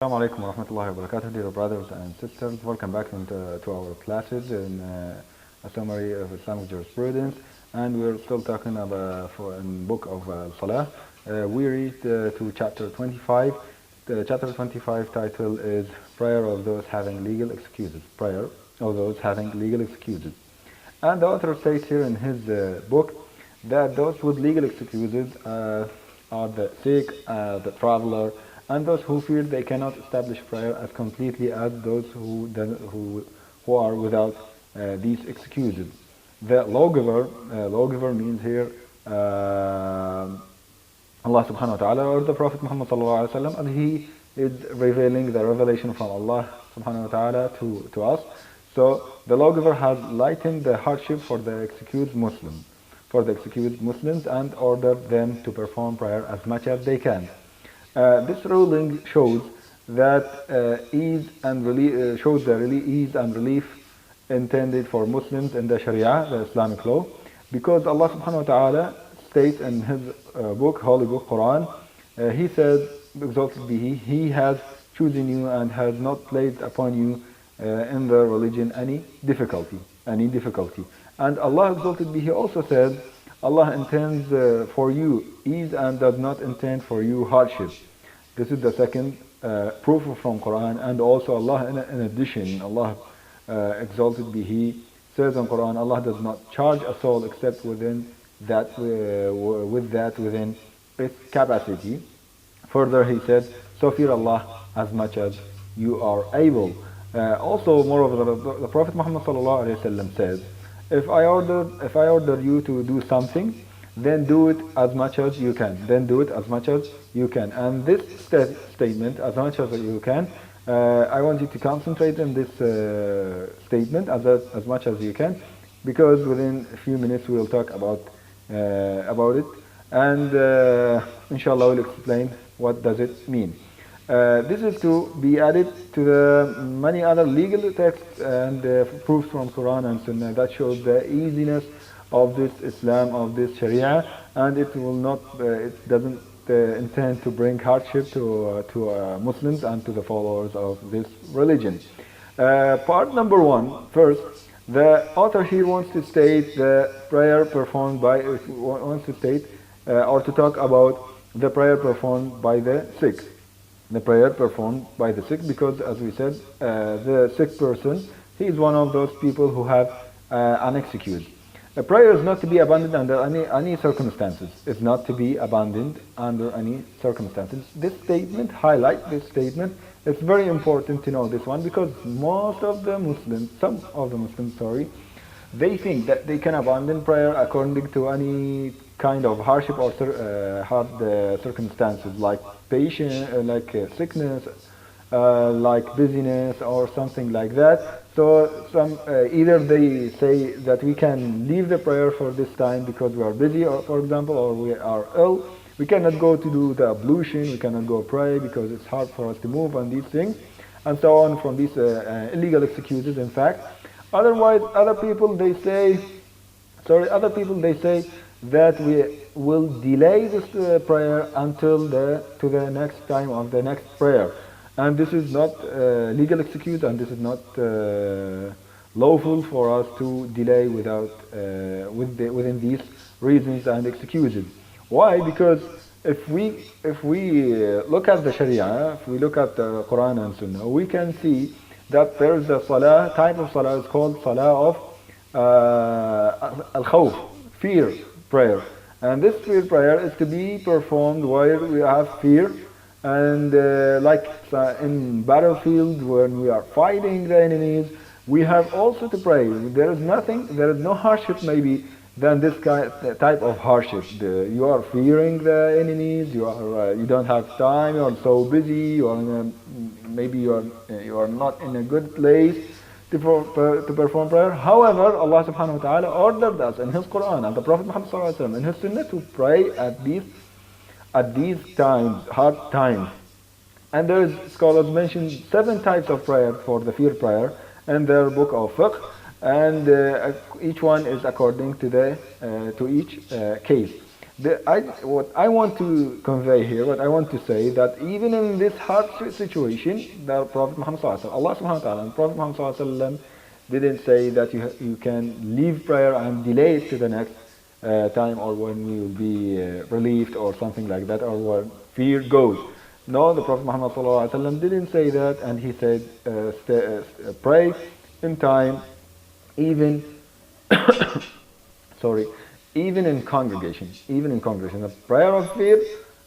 Assalamu alaikum wa rahmatullahi wa barakatuh, dear brothers and sisters. Welcome back to our classes in a summary of Islamic jurisprudence, and we're still talking about for in book of Salah. We read to chapter 25. The chapter 25 title is Prayer of Those Having Legal Excuses. Prayer of Those Having Legal Excuses. And the author states here in his book that those with legal excuses are the sick, the traveler, and those who feel they cannot establish prayer as completely as those who are without these excuses. The lawgiver means here Allah subhanahu wa ta'ala or the Prophet Muhammad sallallahu alaihi wasallam, and he is revealing the revelation from Allah subhanahu wa ta'ala to us. So the lawgiver has lightened the hardship for the excused Muslims, and ordered them to perform prayer as much as they can. This ruling shows that ease and relief intended for Muslims in the Sharia, the Islamic law, because Allah subhanahu wa ta'ala states in his holy book, Quran, he said, exalted be he has chosen you and has not placed upon you in the religion any difficulty. And Allah exalted be he also said, Allah intends for you ease and does not intend for you hardship. This is the second proof from Quran. And also Allah in addition, Allah exalted be he says in Quran, Allah does not charge a soul except within its capacity. Further he said, so fear Allah as much as you are able. Also, moreover, the Prophet Muhammad sallallahu alaihi wasallam says, if I order you to do something, then do it as much as you can. And this statement, as much as you can, I want you to concentrate on this statement as much as you can, because within a few minutes we will talk about it, and inshallah we'll explain what does it mean. This is to be added to the many other legal texts and proofs from Quran and Sunnah that shows the easiness of this Islam, of this Sharia, and it doesn't intend to bring hardship to Muslims and to the followers of this religion. Part number one, first, the author here wants to state the prayer performed by, or to talk about the prayer performed by the sick. Because as we said, the sick person, he is one of those people who have an excuse. A prayer is not to be abandoned under any circumstances. It's not to be abandoned under any circumstances. This statement, highlight this statement. It's very important to know this one, because some of the Muslims, they think that they can abandon prayer according to any kind of hardship or hard circumstances, like sickness, like busyness or something like that. So either they say that we can leave the prayer for this time because we are busy, or for example, or we are ill. We cannot go to do the ablution, we cannot go pray because it's hard for us to move, and these things, and so on, from these illegal excuses, in fact. Otherwise, other people they say that we will delay this prayer until to the next time of the next prayer. And this is not legal excuse, and this is not lawful for us to delay within these reasons and excuses. Why? Because if we look at the Sharia, if we look at the Quran and Sunnah, we can see that there is a type of salah is called salah of al-khawf, fear prayer. And this fear prayer is to be performed while we have fear, and like in battlefield when we are fighting the enemies, we have also to pray. There is no hardship maybe than this type of hardship. You are fearing the enemies, you don't have time, you are so busy, maybe you are not in a good place to perform prayer. However, Allah subhanahu wa ta'ala ordered us in His Quran and the Prophet Muhammad sallallahu alaihi wasallam in His Sunnah to pray at these times, hard times. And there is, scholars mention 7 types of prayer for the fear prayer in their book of Fiqh, and each one is according to each case. What I want to convey here, what I want to say, that even in this hard situation, the Prophet Muhammad Sallallahu Alaihi Wasallam, Allah Subhanahu wa Taala, and Prophet Muhammad Sallallahu Alaihi Wasallam didn't say that you can leave prayer and delay it to the next time, or when you will be relieved or something like that, or when fear goes. No, the Prophet Muhammad Sallallahu Alaihi Wasallam didn't say that, and he said pray in time, even sorry, even in congregation, the prayer of fear,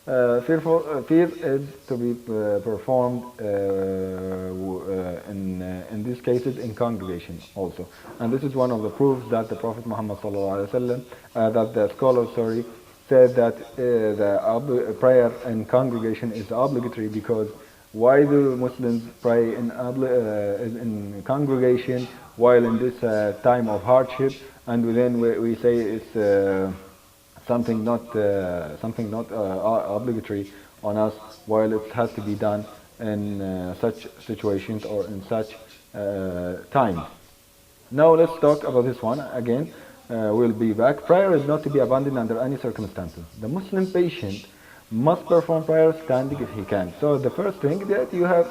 fear is to be performed in these cases in congregation also, and this is one of the proofs that the Prophet Muhammad sallallahu alaihi wasallam, that the scholars, said that the prayer in congregation is obligatory, because why do Muslims pray in congregation while in this time of hardship, and then we say it's something not obligatory on us, while it has to be done in such situations or in such times. Now let's talk about this one again. We'll be back. Prayer is not to be abandoned under any circumstances. The Muslim patient must perform prayer standing if he can. So the first thing that you have,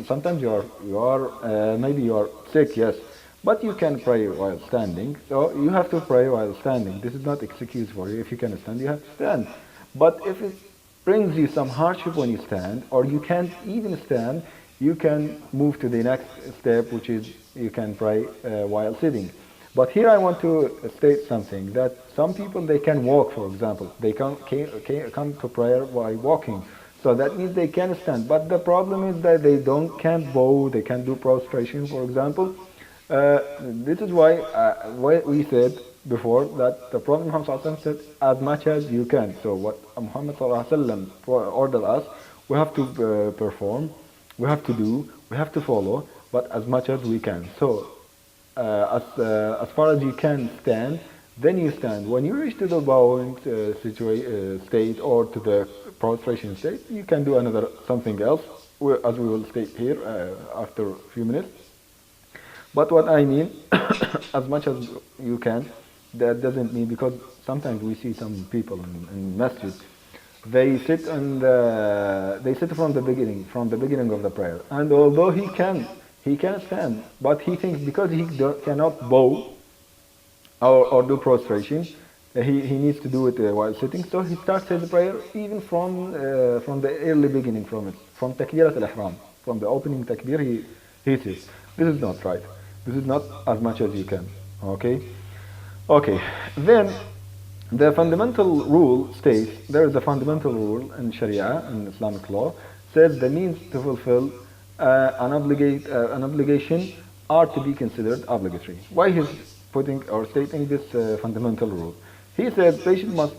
sometimes you are maybe you are sick, yes, but you can pray while standing. So you have to pray while standing. This is not excuse for you. If you can stand, you have to stand. But if it brings you some hardship when you stand, or you can't even stand, you can move to the next step, which is you can pray while sitting. But here I want to state something, that some people, they can walk, for example. They come to prayer while walking. So that means they can stand. But the problem is that they can't bow, they can't do prostration, for example. This is why we said before that the Prophet Muhammad said, as much as you can. So what Muhammad ordered us, we have to perform, we have to do, we have to follow, but as much as we can. So as far as you can stand, then you stand. When you reach to the bowing state or to the prostration state, you can do something else, as we will state here after a few minutes. But what I mean, as much as you can, that doesn't mean, because sometimes we see some people in masjid, they sit from the beginning of the prayer, and although he can stand, but he thinks because he cannot bow or do prostration, he needs to do it while sitting. So he starts his prayer even from the early beginning, from takbirat al-ihram, from the opening takbir, he sits. This is not right. This is not as much as you can. Okay. Then the fundamental rule states, there is a fundamental rule in Sharia, in Islamic law, says the means to fulfill an obligation are to be considered obligatory. Why he's putting or stating this fundamental rule? He says patient must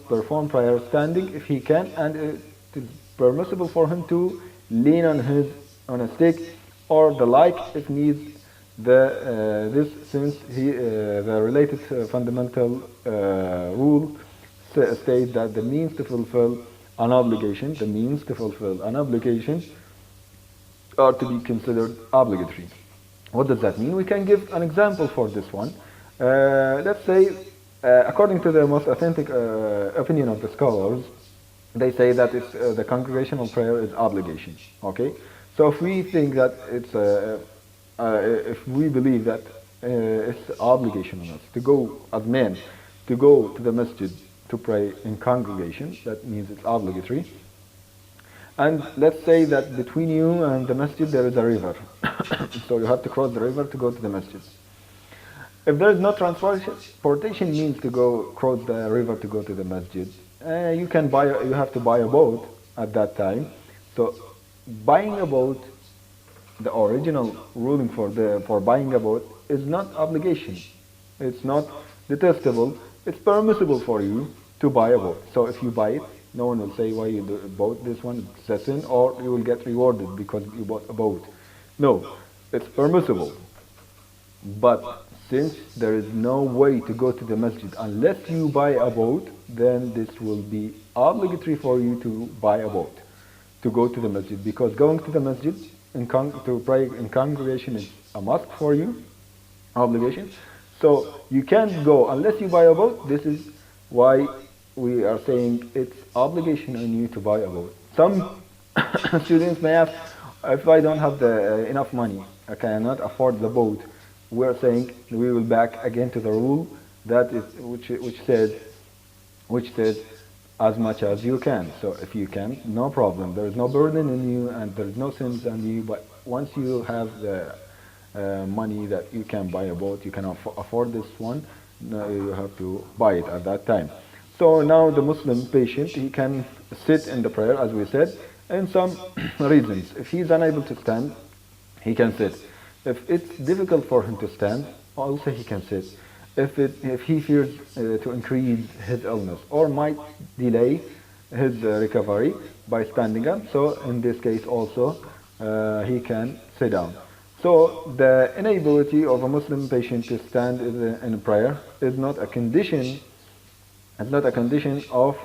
perform prayer standing if he can, and it is permissible for him to lean on a stick or the like if needs. This since the related fundamental rule state that the means to fulfill an obligation, are to be considered obligatory. What does that mean? We can give an example for this one. Let's say, according to the most authentic opinion of the scholars, they say that the congregational prayer is obligation. Okay, so if we think that if we believe that it's obligation on us to go as men, to go to the masjid to pray in congregation, that means it's obligatory. And let's say that between you and the masjid there is a river. So you have to cross the river to go to the masjid. If there is no transportation means to cross the river to go to the masjid, you have to buy a boat at that time. So buying a boat, the original ruling for buying a boat is not obligation. It's not detestable. It's permissible for you to buy a boat. So if you buy it, no one will say why you bought this one, it's a sin, or you will get rewarded because you bought a boat. No, it's permissible. But since there is no way to go to the masjid unless you buy a boat, then this will be obligatory for you to buy a boat to go to the masjid, because going to the masjid to pray in congregation is a must for you, obligation. So you can't go unless you buy a boat. This is why we are saying it's obligation on you to buy a boat. Some students may ask, if I don't have the enough money, I cannot afford the boat. We're saying we will back again to the rule that is which says as much as you can. So if you can, no problem. There is no burden in you and there is no sins on you. But once you have the money that you can buy a boat, you can afford this one, now you have to buy it at that time. So now the Muslim patient, he can sit in the prayer as we said, in some reasons. If he is unable to stand, he can sit. If it's difficult for him to stand, also he can sit. If he fears to increase his illness or might delay his recovery by standing up, so in this case also he can sit down. So the inability of a Muslim patient to stand in prayer is not a condition. It's not a condition of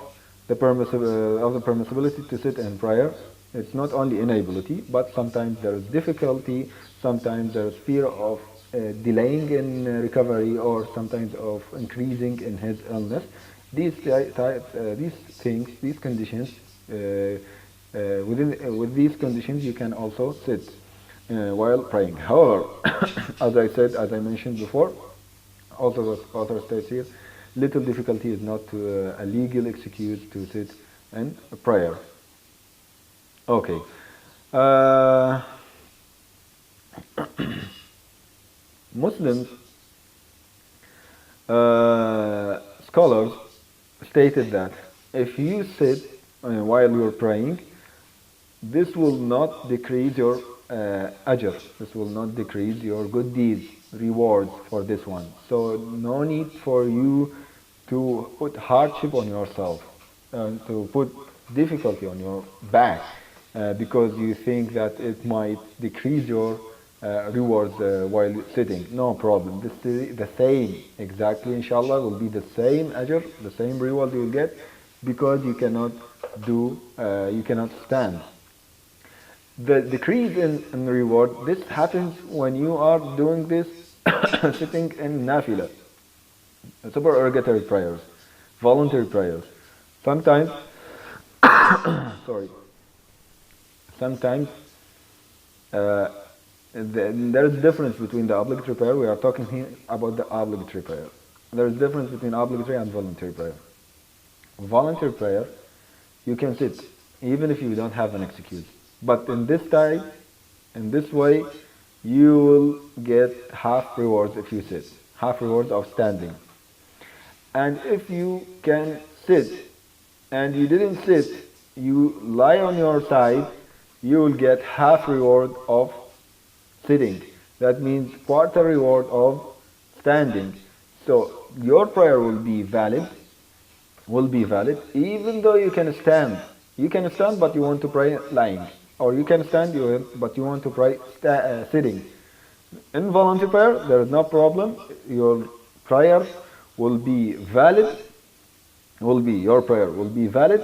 the permissibility to sit in prayer. It's not only inability, but sometimes there is difficulty. Sometimes there is fear of delaying in recovery, or sometimes of increasing in his illness. These things, these conditions, with these conditions, you can also sit while praying. However, as I mentioned before, also the author states here, little difficulty is not a legal excuse to sit in prayer. Okay. Muslims, scholars stated that if you sit while you're praying, this will not decrease your ajr. This will not decrease your good deeds, rewards for this one. So no need for you to put hardship on yourself, to put difficulty on your back, because you think that it might decrease your rewards while sitting. No problem. The same, exactly, inshallah, will be the same ajr, the same reward you will get, because you cannot stand. The decrease in reward, this happens when you are doing this sitting in nafila, supererogatory prayers, voluntary prayers. Sometimes, sometimes there is difference between the obligatory prayer. We are talking here about the obligatory prayer. There is difference between obligatory and voluntary prayer. Voluntary prayer, you can sit even if you don't have an excuse. But in this way, you will get half rewards if you sit, half rewards of standing. And if you can sit and you didn't sit, you lie on your side, you will get half reward of sitting. That means quarter reward of standing. So your prayer will be valid, even though you can stand. You can stand but you want to pray lying. Or you can stand but you want to pray sitting. In voluntary prayer, there is no problem. Your prayer will be valid, your prayer will be valid,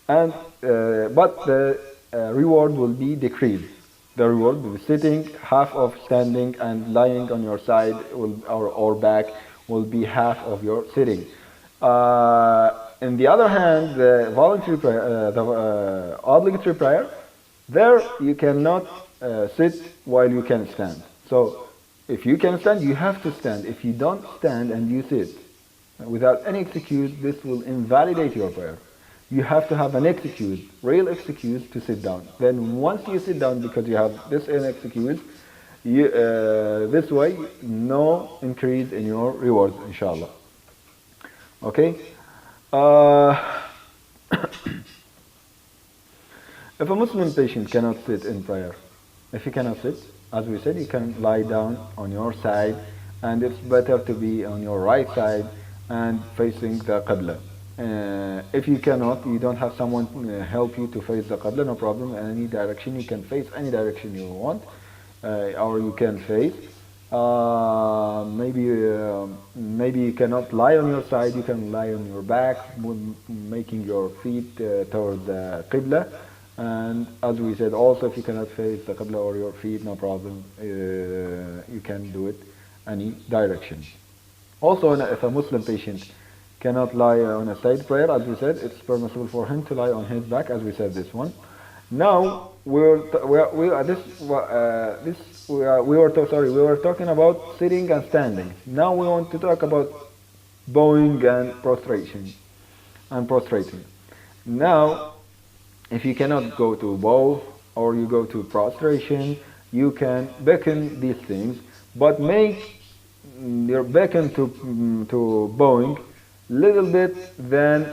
and but the reward will be decreased. The reward will be sitting, half of standing, and lying on your side or back will be half of your sitting. On the other hand, the voluntary prayer, the obligatory prayer, there you cannot sit while you can stand. So if you can stand, you have to stand. If you don't stand and you sit without any excuse, this will invalidate your prayer. You have to have an excuse, real excuse, to sit down. Then once you sit down because you have this excuse, this way, no increase in your rewards, inshallah. Okay? If a Muslim patient cannot sit in prayer, if he cannot sit, as we said, you can lie down on your side, and it's better to be on your right side and facing the Qibla. If you cannot, you don't have someone help you to face the Qibla, no problem. In any direction, you can face any direction you want, or you can face. Maybe you cannot lie on your side, you can lie on your back, making your feet towards the Qibla. And as we said, also if you cannot face the Qibla or your feet, no problem, you can do it any direction. Also, if a Muslim patient cannot lie on a side prayer, as we said, it's permissible for him to lie on his back, as we said this one. Now we were talking about sitting and standing. Now we want to talk about bowing and prostrating. Now, if you cannot go to bow or you go to prostration, you can beckon these things, but make your beckon to bowing little bit than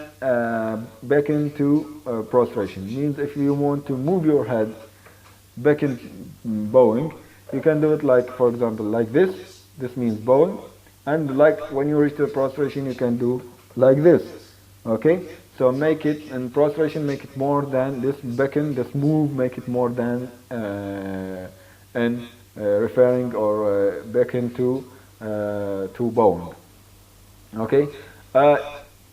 beckon to prostration. Means if you want to move your head, beckon bowing, you can do it like, for example, like this. This means bowing, and like when you reach the prostration, you can do like this. Okay, so make it in prostration, make it more than this beckon, this move, make it more than referring or beckon to bowing. Okay.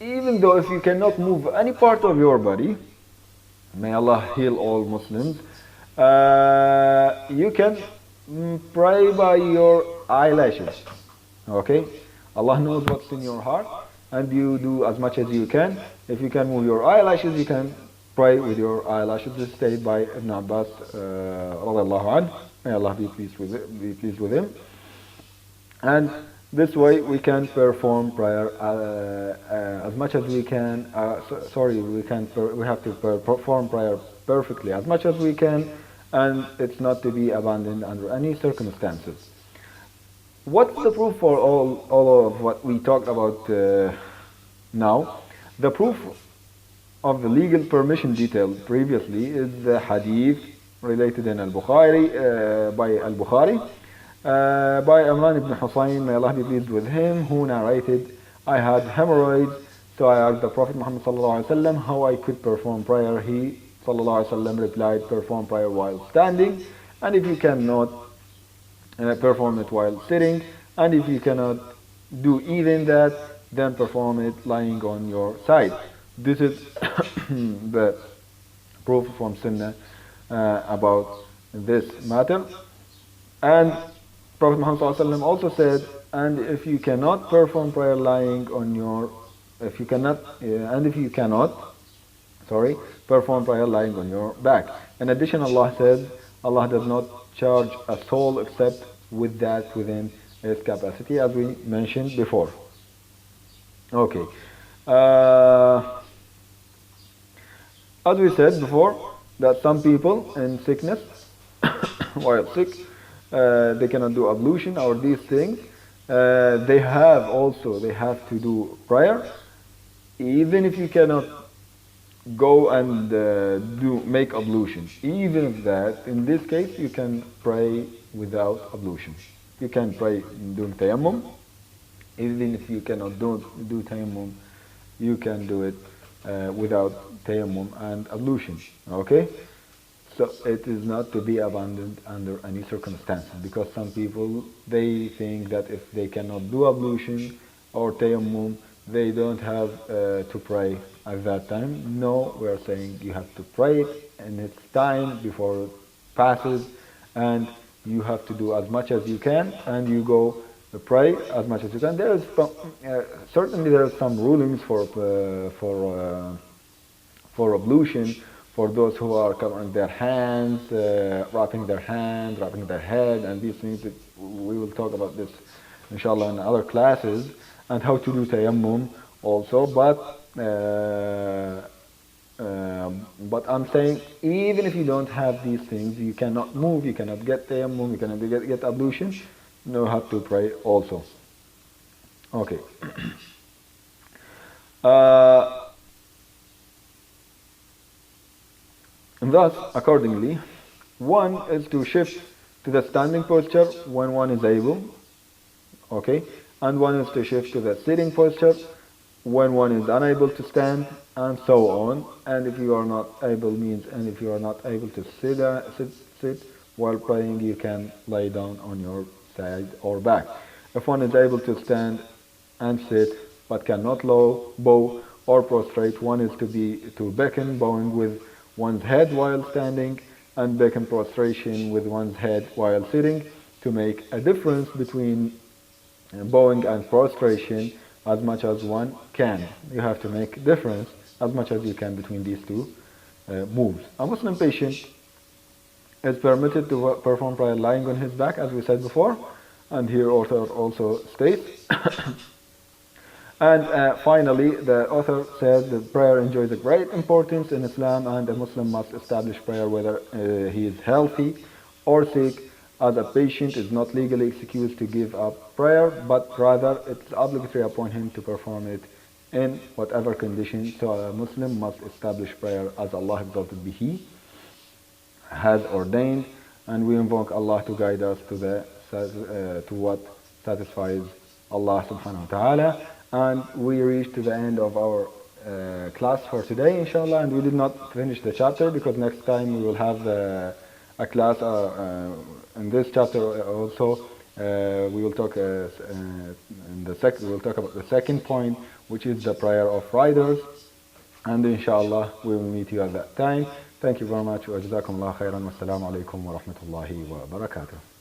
Even though if you cannot move any part of your body, may Allah heal all Muslims, you can pray by your eyelashes. Okay? Allah knows what's in your heart, and you do as much as you can. If you can move your eyelashes, you can pray with your eyelashes. This is stated by Ibn Abbas radiallahu anhu. May Allah be pleased with him. And this way we can perform prayer as much as we can. We have to perform prayer perfectly as much as we can, and it's not to be abandoned under any circumstances. What's the proof for all of what we talked about now? The proof of the legal permission detailed previously is the hadith related in Al-Bukhari by Al-Bukhari. By Imran ibn Husayn, may Allah be pleased with him, who narrated, I had hemorrhoids, so I asked the Prophet Muhammad ﷺ how I could perform prayer. He ﷺ replied, perform prayer while standing, and if you cannot, perform it while sitting, and if you cannot do even that, then perform it lying on your side. This is the proof from Sunnah about this matter. And Prophet Muhammad ﷺ also said, and if you cannot perform prayer lying on your, perform prayer lying on your back. In addition, Allah said, Allah does not charge a soul except with that within its capacity, as we mentioned before. Okay. As we said before, that some people in sickness, while sick, they cannot do ablution or these things. They have to do prayer, even if you cannot go and make ablution. Even if that, in this case, you can pray without ablution. You can pray doing tayammum. Even if you cannot do tayammum, you can do it without tayammum and ablution. Okay? So it is not to be abandoned under any circumstances, because some people, they think that if they cannot do ablution or tayammum, they don't have to pray at that time. No, we are saying you have to pray it in its time before it passes, and you have to do as much as you can, and you go pray as much as you can. There is certainly there are some rulings for ablution. For those who are covering their hands, wrapping their hands, wrapping their head, and these things, we will talk about this, inshallah, in other classes, and how to do tayammum also. But I'm saying, even if you don't have these things, you cannot move, you cannot get tayammum, you cannot get ablution, you have to pray also. Okay. And thus, accordingly, one is to shift to the standing posture when one is able, okay, and one is to shift to the sitting posture when one is unable to stand, and so on. And if you are not able to sit while praying, you can lay down on your side or back. If one is able to stand and sit but cannot bow or prostrate, one is to beckon, bowing with one's head while standing, and beckon prostration with one's head while sitting, to make a difference between bowing and prostration as much as one can. You have to make difference as much as you can between these two moves. A Muslim patient is permitted to perform prayer lying on his back, as we said before, and here author also states. And finally, the author said that prayer enjoys a great importance in Islam, and a Muslim must establish prayer whether he is healthy or sick, as a patient is not legally excused to give up prayer, but rather it's obligatory upon him to perform it in whatever condition. So a Muslim must establish prayer as Allah exalted be He has ordained, and we invoke Allah to guide us to what satisfies Allah subhanahu wa ta'ala. And we reached to the end of our class for today, inshallah, and we did not finish the chapter because next time we will have a class in this chapter also. We will talk we will talk about the second point, which is the prayer of riders, and inshallah we will meet you at that time. Thank you very much. Wa jazakumullah khairan. Wassalamu alaikum wa rahmatullahi wa barakatuh.